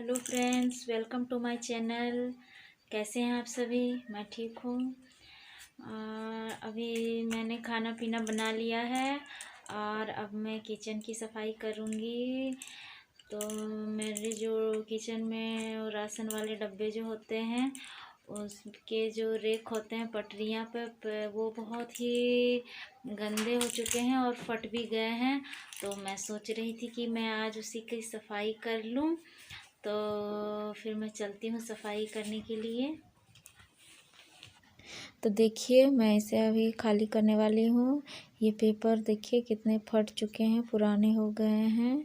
Hello friends, welcome to my channel. कैसे हैं आप सभी? मैं ठीक हूँ। अभी मैंने खाना पीना बना लिया है और अब मैं किचन की सफाई करूँगी। तो मेरे जो किचन में राशन वाले डब्बे जो होते हैं उसके जो रेक होते हैं पटरियाँ पे वो बहुत ही गंदे हो चुके हैं और फट भी गए हैं। तो मैं सोच रही थी कि मैं आज उसी की सफाई कर लूँ। तो फिर मैं चलती हूँ सफाई करने के लिए। तो देखिए, मैं इसे अभी खाली करने वाली हूँ। ये पेपर देखिए कितने फट चुके हैं, पुराने हो गए हैं।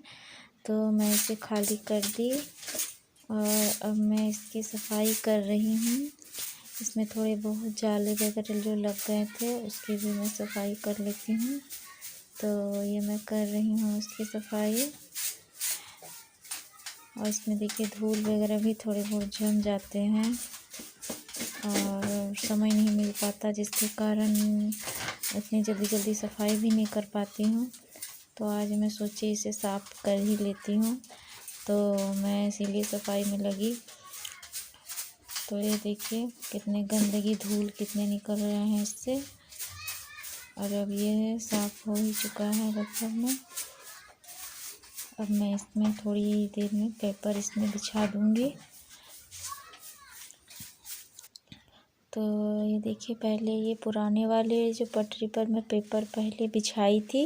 तो मैं इसे खाली कर दी और अब मैं इसकी सफाई कर रही हूँ। इसमें थोड़े बहुत जाले वगैरह जो लग गए थे उसकी भी मैं सफाई कर लेती हूँ। तो ये मैं कर रही हूँ उसकी सफाई। और इसमें देखिए धूल वगैरह भी थोड़े बहुत जम जाते हैं और समय नहीं मिल पाता, जिसके कारण इतनी जल्दी जल्दी सफाई भी नहीं कर पाती हूँ। तो आज मैं सोची इसे साफ़ कर ही लेती हूँ, तो मैं इसीलिए सफाई में लगी। तो ये देखिए कितने गंदगी धूल कितने निकल रहे हैं इससे। और अब ये साफ़ हो ही चुका है लगभग में। अब मैं इसमें थोड़ी देर में पेपर इसमें बिछा दूँगी। तो ये देखिए, पहले ये पुराने वाले जो पटरी पर मैं पेपर पहले बिछाई थी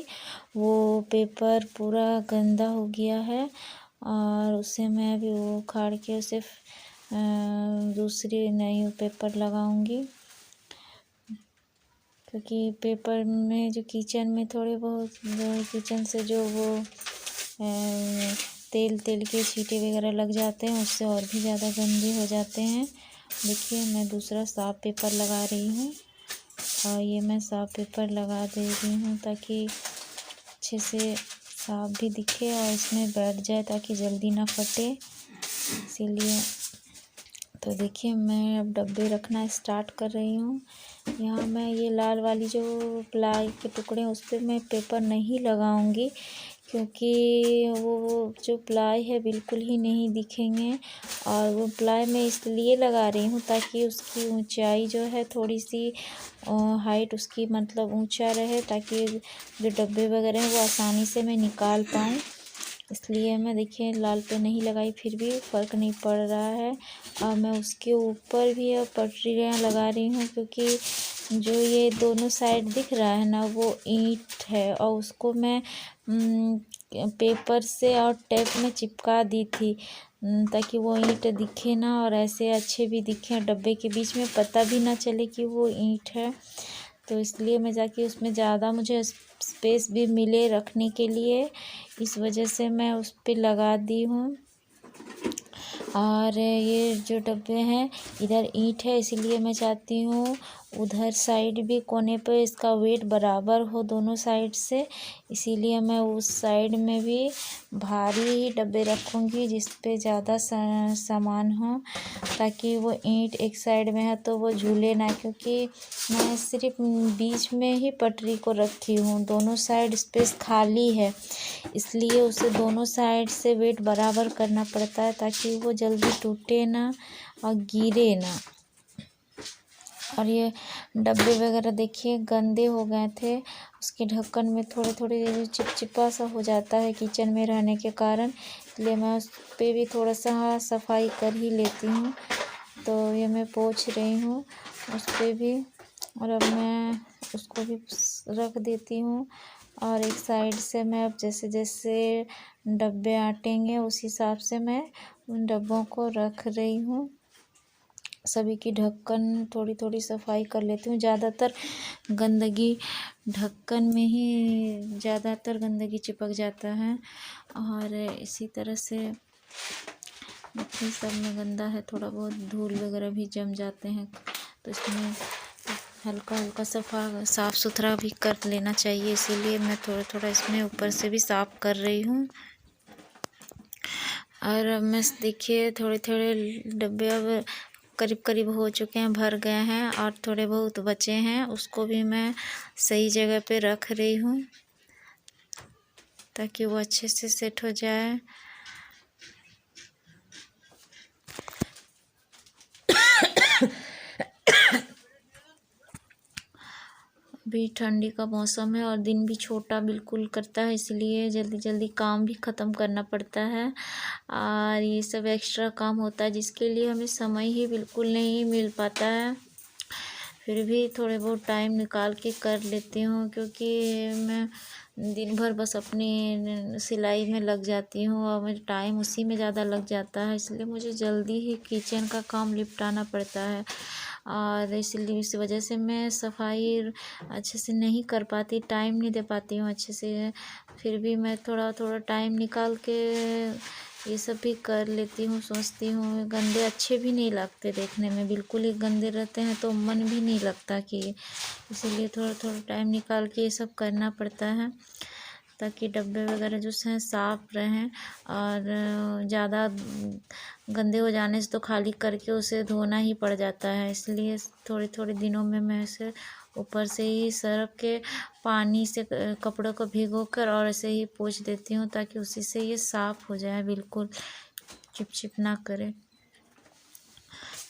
वो पेपर पूरा गंदा हो गया है और उसे मैं अभी वो उखाड़ के उसे दूसरी नई पेपर लगाऊंगी। क्योंकि पेपर में जो किचन में थोड़े बहुत किचन से जो वो तेल के छींटे वगैरह लग जाते हैं, उससे और भी ज़्यादा गंदे हो जाते हैं। देखिए, मैं दूसरा साफ पेपर लगा रही हूँ और ये मैं साफ पेपर लगा दे रही हूँ ताकि अच्छे से साफ भी दिखे और इसमें बैठ जाए ताकि जल्दी ना फटे, इसीलिए। तो देखिए, मैं अब डब्बे रखना स्टार्ट कर रही हूँ। यहाँ मैं ये लाल वाली जो प्लाई के टुकड़े हैं उस पर मैं पेपर नहीं लगाऊंगी, क्योंकि वो जो प्लाई है बिल्कुल ही नहीं दिखेंगे। और वो प्लाई मैं इसलिए लगा रही हूँ ताकि उसकी ऊंचाई जो है थोड़ी सी हाइट उसकी मतलब ऊंचा रहे, ताकि जो डब्बे वगैरह हैं वो आसानी से मैं निकाल पाऊँ। इसलिए मैं देखिए लाल पे नहीं लगाई, फिर भी फ़र्क नहीं पड़ रहा है। और मैं उसके ऊपर भी अब पटरियाँ लगा रही हूँ, क्योंकि जो ये दोनों साइड दिख रहा है ना वो ईंट है और उसको मैं पेपर से और टेप में चिपका दी थी ताकि वो ईंट दिखे ना और ऐसे अच्छे भी दिखें, डब्बे के बीच में पता भी ना चले कि वो ईंट है। तो इसलिए मैं जाके उसमें ज़्यादा मुझे स्पेस भी मिले रखने के लिए, इस वजह से मैं उस पर लगा दी हूँ। और ये जो डब्बे हैं इधर ईंट है, इसीलिए मैं चाहती हूँ उधर साइड भी कोने पे इसका वेट बराबर हो दोनों साइड से। इसीलिए मैं उस साइड में भी भारी ही डब्बे रखूँगी जिस पे ज़्यादा सामान हो, ताकि वो ईंट एक साइड में है तो वो झूले ना, क्योंकि मैं सिर्फ बीच में ही पटरी को रखी हूँ, दोनों साइड स्पेस खाली है, इसलिए उसे दोनों साइड से वेट बराबर करना पड़ता है ताकि वो जल्दी टूटे ना और गिरे ना। और ये डब्बे वगैरह देखिए गंदे हो गए थे, उसके ढक्कन में थोड़े थोड़े चिपचिपा सा हो जाता है किचन में रहने के कारण, इसलिए मैं उस पर भी थोड़ा सा सफाई कर ही लेती हूँ। तो ये मैं पोंछ रही हूँ उस पर भी, और अब मैं उसको भी रख देती हूँ। और एक साइड से मैं अब जैसे जैसे डब्बे आटेंगे उस हिसाब से मैं उन डब्बों को रख रही हूँ। सभी की ढक्कन थोड़ी थोड़ी सफाई कर लेती हूँ। ज़्यादातर गंदगी ढक्कन में ही ज़्यादातर गंदगी चिपक जाता है, और इसी तरह से देखिए सब में गंदा है, थोड़ा बहुत धूल वगैरह भी जम जाते हैं, तो इसमें हल्का हल्का साफ़ सुथरा भी कर लेना चाहिए, इसीलिए मैं थोड़ा थोड़ा इसमें ऊपर से भी साफ़ कर रही हूँ। और अब मैं देखिए थोड़े थोड़े डब्बे अब करीब करीब हो चुके हैं, भर गए हैं, और थोड़े बहुत बचे हैं, उसको भी मैं सही जगह पे रख रही हूँ ताकि वो अच्छे से सेट हो जाए। भी ठंडी का मौसम है और दिन भी छोटा बिल्कुल करता है, इसलिए जल्दी जल्दी काम भी ख़त्म करना पड़ता है और ये सब एक्स्ट्रा काम होता है जिसके लिए हमें समय ही बिल्कुल नहीं मिल पाता है। फिर भी थोड़े बहुत टाइम निकाल के कर लेती हूँ, क्योंकि मैं दिन भर बस अपनी सिलाई में लग जाती हूँ और मेरा टाइम उसी में ज़्यादा लग जाता है, इसलिए मुझे जल्दी ही किचन का काम निपटाना पड़ता है और इसलिए इस वजह से मैं सफाई अच्छे से नहीं कर पाती, टाइम नहीं दे पाती हूँ अच्छे से। फिर भी मैं थोड़ा थोड़ा टाइम निकाल के ये सब भी कर लेती हूँ। सोचती हूँ गंदे अच्छे भी नहीं लगते, देखने में बिल्कुल ही गंदे रहते हैं तो मन भी नहीं लगता कि, इसीलिए थोड़ा थोड़ा टाइम निकाल के ये सब करना पड़ता है ताकि डब्बे वगैरह जो हैं साफ़ रहें और ज़्यादा गंदे हो जाने से तो खाली करके उसे धोना ही पड़ जाता है, इसलिए थोड़े थोड़े दिनों में मैं इसे ऊपर से ही सर्फ़ के पानी से कपड़ों को भिगोकर और ऐसे ही पोंछ देती हूँ ताकि उसी से ये साफ़ हो जाए, बिल्कुल चिपचिप ना करे।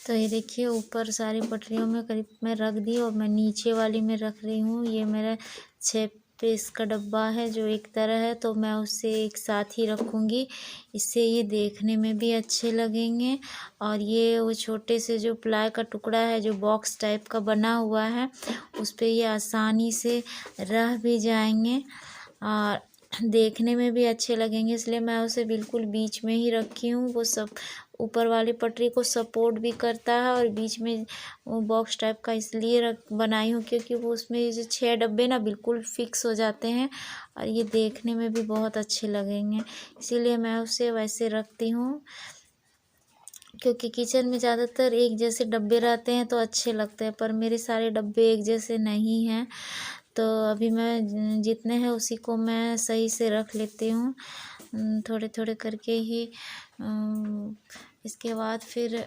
तो ये देखिए ऊपर सारी पटरियों में करीब मैं रख दी और मैं नीचे वाली में रख रही हूँ। ये मेरा 6 पीस का डब्बा है जो एक तरह है, तो मैं उसे एक साथ ही रखूँगी, इससे ये देखने में भी अच्छे लगेंगे और ये वो छोटे से जो प्लाई का टुकड़ा है जो बॉक्स टाइप का बना हुआ है उस पे ये आसानी से रह भी जाएंगे और देखने में भी अच्छे लगेंगे, इसलिए मैं उसे बिल्कुल बीच में ही रखी हूँ। वो सब ऊपर वाली पटरी को सपोर्ट भी करता है और बीच में वो बॉक्स टाइप का इसलिए बनाई हूँ क्योंकि वो उसमें जो 6 डब्बे ना बिल्कुल फिक्स हो जाते हैं और ये देखने में भी बहुत अच्छे लगेंगे, इसीलिए मैं उसे वैसे रखती हूँ। क्योंकि किचन में ज़्यादातर एक जैसे डब्बे रहते हैं तो अच्छे लगते हैं, पर मेरे सारे डब्बे एक जैसे नहीं हैं, तो अभी मैं जितने हैं उसी को मैं सही से रख लेती हूँ थोड़े थोड़े करके ही। इसके बाद फिर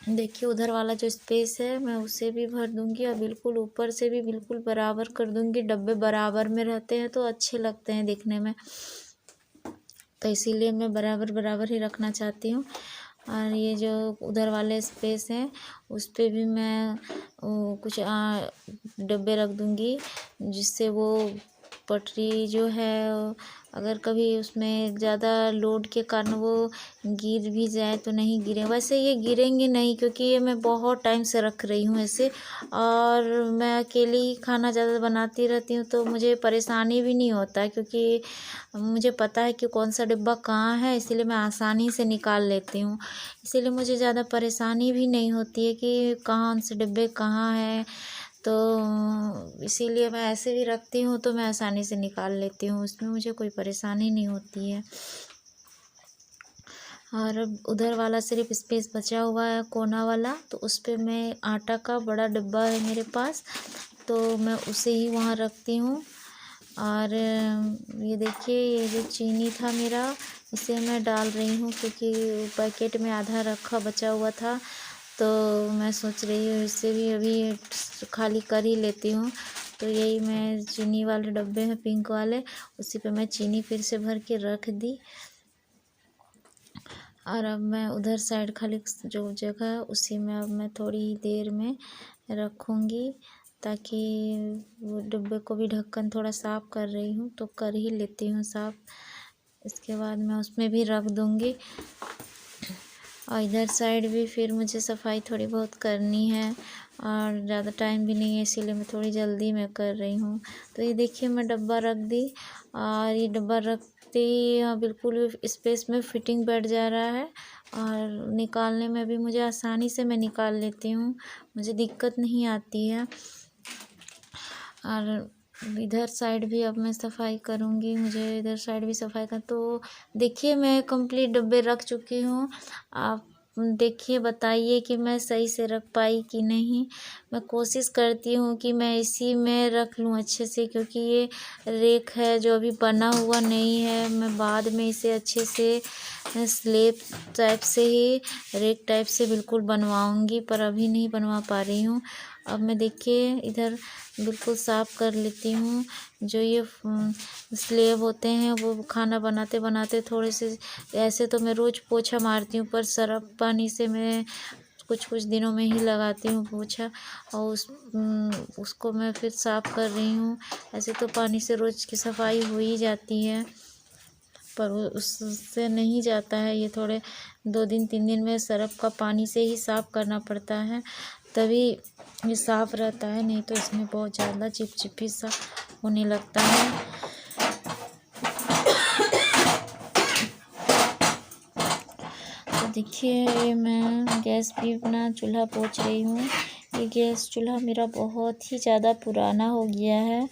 देखिए उधर वाला जो स्पेस है मैं उसे भी भर दूँगी और बिल्कुल ऊपर से भी बिल्कुल बराबर कर दूँगी, डब्बे बराबर में रहते हैं तो अच्छे लगते हैं दिखने में, तो इसीलिए मैं बराबर बराबर ही रखना चाहती हूँ। और ये जो उधर वाले स्पेस हैं उस पे भी मैं कुछ डब्बे रख दूँगी, जिससे वो पटरी जो है अगर कभी उसमें ज़्यादा लोड के कारण वो गिर भी जाए तो नहीं गिरे, वैसे ये गिरेंगे नहीं क्योंकि ये मैं बहुत टाइम से रख रही हूँ ऐसे और मैं अकेली ही खाना ज़्यादा बनाती रहती हूँ तो मुझे परेशानी भी नहीं होता, क्योंकि मुझे पता है कि कौन सा डिब्बा कहाँ है, इसीलिए मैं आसानी से निकाल लेती हूँ। इसीलिए मुझे ज़्यादा परेशानी भी नहीं होती है कि कौन से डिब्बे कहाँ हैं, तो इसीलिए मैं ऐसे भी रखती हूँ तो मैं आसानी से निकाल लेती हूँ, उसमें मुझे कोई परेशानी नहीं होती है। और अब उधर वाला सिर्फ स्पेस बचा हुआ है कोना वाला, तो उस पे मैं आटा का बड़ा डिब्बा है मेरे पास, तो मैं उसे ही वहाँ रखती हूँ। और ये देखिए ये जो चीनी था मेरा, इसे मैं डाल रही हूँ क्योंकि पैकेट में आधा रखा बचा हुआ था, तो मैं सोच रही हूँ इसे भी अभी खाली कर ही लेती हूँ। तो यही मैं चीनी वाले डब्बे हैं पिंक वाले, उसी पे मैं चीनी फिर से भर के रख दी। और अब मैं उधर साइड खाली जो जगह है उसी में अब मैं थोड़ी ही देर में रखूँगी, ताकि वो डिब्बे को भी ढक्कन थोड़ा साफ़ कर रही हूँ तो कर ही लेती हूँ साफ़, इसके बाद मैं उसमें भी रख दूँगी। और इधर साइड भी फिर मुझे सफाई थोड़ी बहुत करनी है और ज़्यादा टाइम भी नहीं है, इसीलिए मैं थोड़ी जल्दी में कर रही हूँ। तो ये देखिए मैं डब्बा रख दी और ये डब्बा रखते ही बिल्कुल स्पेस में फिटिंग बैठ जा रहा है और निकालने में भी मुझे आसानी से मैं निकाल लेती हूँ, मुझे दिक्कत नहीं आती है। और इधर साइड भी अब मैं सफाई करूँगी, मुझे इधर साइड भी सफाई कर, तो देखिए मैं कंप्लीट डब्बे रख चुकी हूँ। आप देखिए बताइए कि मैं सही से रख पाई कि नहीं। मैं कोशिश करती हूँ कि मैं इसी में रख लूँ अच्छे से, क्योंकि ये रेक है जो अभी बना हुआ नहीं है, मैं बाद में इसे अच्छे से स्लेब टाइप से ही रेक टाइप से बिल्कुल बनवाऊँगी, पर अभी नहीं बनवा पा रही हूँ। अब मैं देखिए इधर बिल्कुल साफ़ कर लेती हूँ, जो ये स्लेब होते हैं वो खाना बनाते बनाते थोड़े से, ऐसे तो मैं रोज़ पोछा मारती हूँ पर सर्फ़ पानी से मैं कुछ कुछ दिनों में ही लगाती हूँ पोछा, और उसको मैं फिर साफ़ कर रही हूँ। ऐसे तो पानी से रोज़ की सफाई हो ही जाती है, पर उससे नहीं जाता है। ये थोड़े 2 दिन 3 दिन में सर्फ़ का पानी से ही साफ़ करना पड़ता है, तभी ये साफ़ रहता है, नहीं तो इसमें बहुत ज़्यादा चिपचिपी सा होने लगता है। तो देखिए मैं गैस भी अपना चूल्हा पोंछ रही हूँ। ये गैस चूल्हा मेरा बहुत ही ज़्यादा पुराना हो गया है।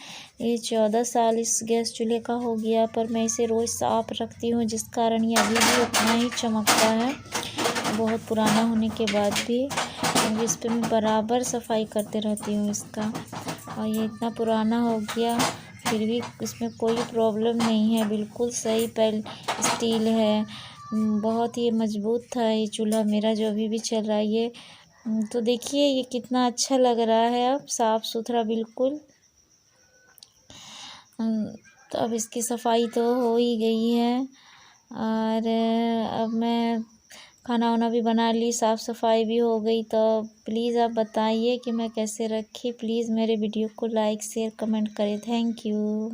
ये 14 साल इस गैस चूल्हे का हो गया, पर मैं इसे रोज़ साफ़ रखती हूँ, जिस कारण ये अभी भी उतना ही चमकता है। बहुत पुराना होने के बाद भी इस पर मैं बराबर सफाई करते रहती हूँ इसका। और ये इतना पुराना हो गया फिर भी इसमें कोई प्रॉब्लम नहीं है, बिल्कुल सही स्टील है। बहुत ही मजबूत था ये चूल्हा मेरा जो अभी भी चल रहा है ये। तो देखिए ये कितना अच्छा लग रहा है, अब साफ़ सुथरा बिल्कुल। तो अब इसकी सफाई तो हो ही गई है, और अब मैं खाना वाना भी बना ली, साफ़ सफाई भी हो गई। तो प्लीज़ आप बताइए कि मैं कैसे रखी। प्लीज़ मेरे वीडियो को लाइक शेयर कमेंट करें। Thank you.